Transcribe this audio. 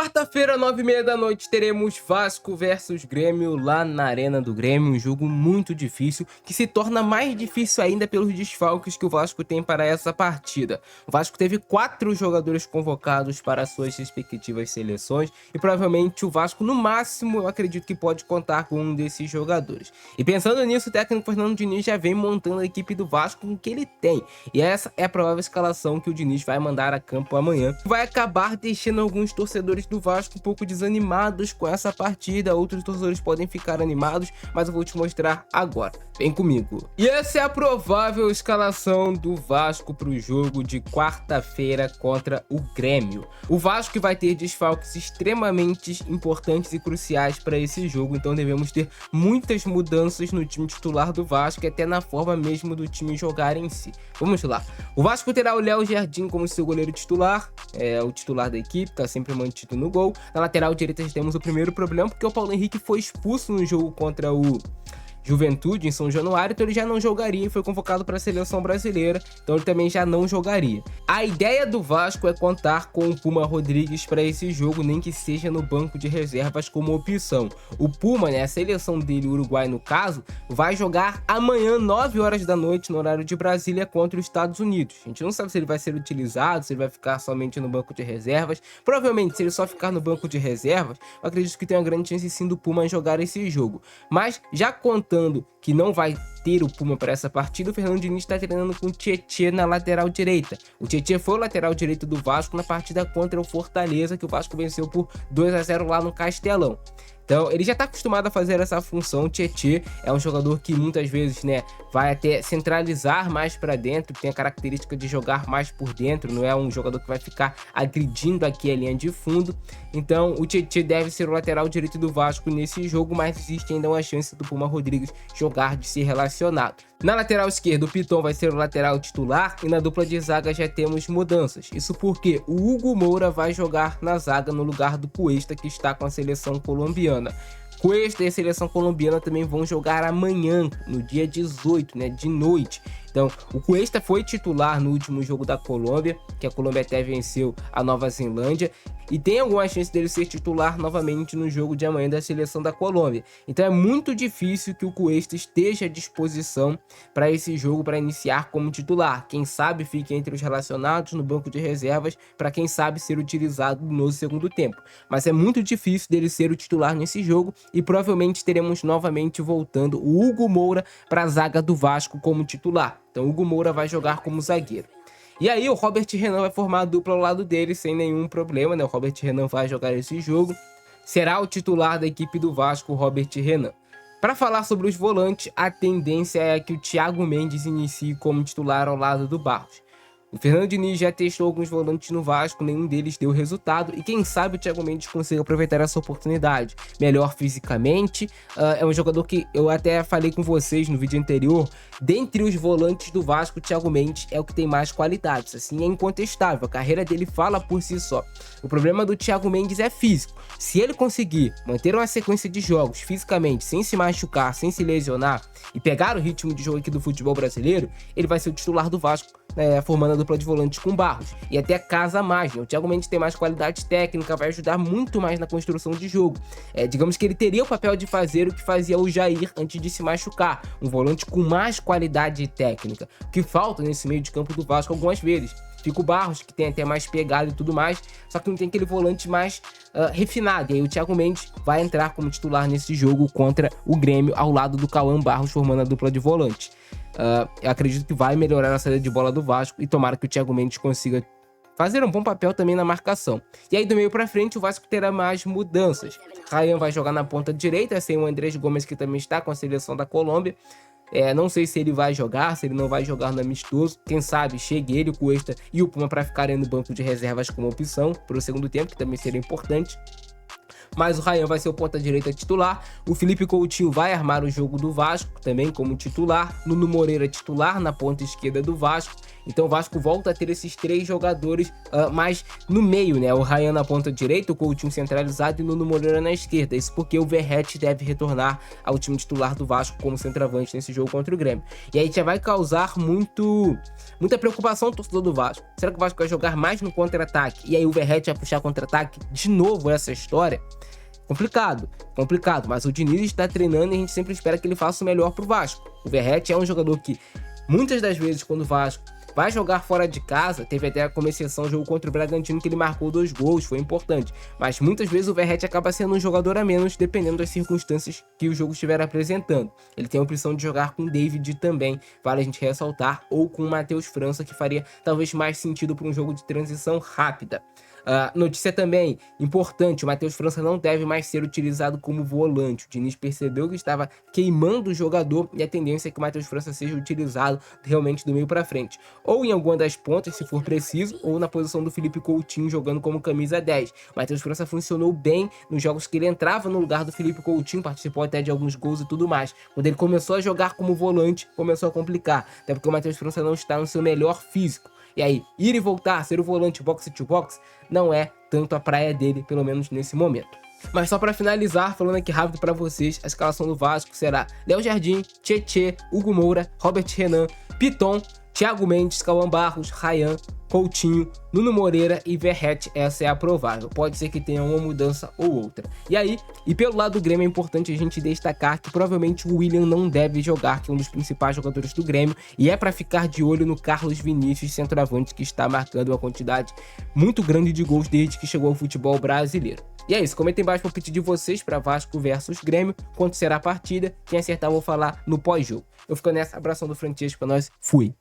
Quarta-feira, 9h30 da noite, teremos Vasco versus Grêmio lá na Arena do Grêmio, um jogo muito difícil, que se torna mais difícil ainda pelos desfalques que o Vasco tem para essa partida. O Vasco teve 4 jogadores convocados para suas respectivas seleções e provavelmente o Vasco, no máximo, eu acredito que pode contar com um desses jogadores. E pensando nisso, o técnico Fernando Diniz já vem montando a equipe do Vasco com o que ele tem. E essa é a provável escalação que o Diniz vai mandar a campo amanhã. Vai acabar deixando alguns torcedores do Vasco um pouco desanimados com essa partida, outros torcedores podem ficar animados, mas eu vou te mostrar agora. Vem comigo. E essa é a provável escalação do Vasco para o jogo de quarta-feira contra o Grêmio. O Vasco vai ter desfalques extremamente importantes e cruciais para esse jogo, então devemos ter muitas mudanças no time titular do Vasco e até na forma mesmo do time jogar em si. Vamos lá. O Vasco terá o Léo Jardim como seu goleiro titular, o titular da equipe, está sempre mantido no gol. Na lateral direita temos o primeiro problema, porque o Paulo Henrique foi expulso no jogo contra o Juventude em São Januário, então ele já não jogaria e foi convocado para a seleção brasileira, então ele também já não jogaria. A ideia do Vasco é contar com o Puma Rodrigues para esse jogo, nem que seja no banco de reservas como opção. O Puma, a seleção dele, o Uruguai no caso, vai jogar amanhã 9 horas da noite no horário de Brasília contra os Estados Unidos. A gente não sabe se ele vai ser utilizado, se ele vai ficar somente no banco de reservas. Provavelmente, se ele só ficar no banco de reservas, eu acredito que tem uma grande chance sim do Puma jogar esse jogo. Mas já contando que não vai ter o Puma para essa partida, o Fernando Diniz está treinando com o Tietê na lateral direita. O Tietê foi o lateral direito do Vasco na partida contra o Fortaleza, que o Vasco venceu por 2-0 lá no Castelão. Então, ele já está acostumado a fazer essa função. O Tietê é um jogador que muitas vezes, vai até centralizar mais para dentro, tem a característica de jogar mais por dentro, não é um jogador que vai ficar agredindo aqui a linha de fundo. Então, o Tietê deve ser o lateral direito do Vasco nesse jogo, mas existe ainda uma chance do Puma Rodrigues jogar de ser relacionado. Na lateral esquerda, o Piton vai ser o lateral titular e na dupla de zaga já temos mudanças. Isso porque o Hugo Moura vai jogar na zaga no lugar do Cuesta, que está com a seleção colombiana. Cuesta e a seleção colombiana também vão jogar amanhã, no dia 18, de noite. Então, o Cuesta foi titular no último jogo da Colômbia, que a Colômbia até venceu a Nova Zelândia, e tem alguma chance dele ser titular novamente no jogo de amanhã da seleção da Colômbia. Então é muito difícil que o Cuesta esteja à disposição para esse jogo, para iniciar como titular. Quem sabe fique entre os relacionados no banco de reservas, para quem sabe ser utilizado no segundo tempo. Mas é muito difícil dele ser o titular nesse jogo, e provavelmente teremos novamente voltando o Hugo Moura para a zaga do Vasco como titular. Então o Hugo Moura vai jogar como zagueiro. E aí o Robert Renan vai formar a dupla ao lado dele sem nenhum problema, O Robert Renan vai jogar esse jogo. Será o titular da equipe do Vasco, o Robert Renan. Para falar sobre os volantes, a tendência é que o Thiago Mendes inicie como titular ao lado do Barros. O Fernando Diniz já testou alguns volantes no Vasco, nenhum deles deu resultado, e quem sabe o Thiago Mendes consiga aproveitar essa oportunidade. Melhor fisicamente, é um jogador que eu até falei com vocês no vídeo anterior, dentre os volantes do Vasco, o Thiago Mendes é o que tem mais qualidades, assim é incontestável, a carreira dele fala por si só. O problema do Thiago Mendes é físico. Se ele conseguir manter uma sequência de jogos fisicamente, sem se machucar, sem se lesionar, e pegar o ritmo de jogo aqui do futebol brasileiro, ele vai ser o titular do Vasco, formando a dupla de volantes com Barros, e até casa mais, O Thiago Mendes tem mais qualidade técnica, vai ajudar muito mais na construção de jogo. Digamos que ele teria o papel de fazer o que fazia o Jair antes de se machucar, um volante com mais qualidade técnica, o que falta nesse meio de campo do Vasco algumas vezes. Fica o Barros, que tem até mais pegada e tudo mais, só que não tem aquele volante mais refinado. E aí o Thiago Mendes vai entrar como titular nesse jogo contra o Grêmio, ao lado do Cauã Barros, formando a dupla de volante. Eu acredito que vai melhorar a saída de bola do Vasco e tomara que o Thiago Mendes consiga fazer um bom papel também na marcação. E aí do meio para frente o Vasco terá mais mudanças. Ryan vai jogar na ponta direita, sem o Andrés Gomes, que também está com a seleção da Colômbia. Não sei se ele vai jogar, se ele não vai jogar no amistoso. Quem sabe chegue ele, o Cuesta e o Puma para ficarem no banco de reservas como opção para o segundo tempo, que também seria importante. Mas o Ryan vai ser o ponta-direita titular. O Felipe Coutinho vai armar o jogo do Vasco também como titular. Nuno Moreira titular na ponta esquerda do Vasco. Então o Vasco volta a ter esses 3 jogadores mais no meio, né? O Ryan na ponta direita, o Coutinho centralizado e o Nuno Moreira na esquerda. Isso porque o Verratti deve retornar ao time titular do Vasco como centroavante nesse jogo contra o Grêmio. E aí já vai causar muita preocupação no torcedor do Vasco. Será que o Vasco vai jogar mais no contra-ataque? E aí o Verratti vai puxar contra-ataque? De novo essa história? Complicado, mas o Diniz está treinando e a gente sempre espera que ele faça o melhor pro Vasco. O Verratti é um jogador que, muitas das vezes, quando o Vasco vai jogar fora de casa, teve até como exceção o jogo contra o Bragantino que ele marcou 2 gols, foi importante, mas muitas vezes o Verratti acaba sendo um jogador a menos, dependendo das circunstâncias que o jogo estiver apresentando. Ele tem a opção de jogar com o David também, vale a gente ressaltar, ou com o Matheus França, que faria talvez mais sentido para um jogo de transição rápida. Notícia também importante, o Matheus França não deve mais ser utilizado como volante. O Diniz percebeu que estava queimando o jogador e a tendência é que o Matheus França seja utilizado realmente do meio para frente, ou em alguma das pontas se for preciso, ou na posição do Felipe Coutinho jogando como camisa 10. O Matheus França funcionou bem nos jogos que ele entrava no lugar do Felipe Coutinho, participou até de alguns gols e tudo mais. Quando ele começou a jogar como volante, começou a complicar, até porque o Matheus França não está no seu melhor físico. E aí, ir e voltar, ser o volante box to box, não é tanto a praia dele, pelo menos nesse momento. Mas só para finalizar, falando aqui rápido para vocês, a escalação do Vasco será Léo Jardim, Tietê, Hugo Moura, Robert Renan, Piton, Thiago Mendes, Cauã Barros, Ryan, Coutinho, Nuno Moreira e Verratti. Essa é a provável. Pode ser que tenha uma mudança ou outra. E aí, e pelo lado do Grêmio é importante a gente destacar que provavelmente o William não deve jogar, que é um dos principais jogadores do Grêmio, e é para ficar de olho no Carlos Vinícius, centroavante, que está marcando uma quantidade muito grande de gols desde que chegou ao futebol brasileiro. E é isso, comentem embaixo para pedir de vocês para Vasco versus Grêmio, quanto será a partida, quem acertar vou falar no pós-jogo. Eu fico nessa, abração do Francesco para nós, fui!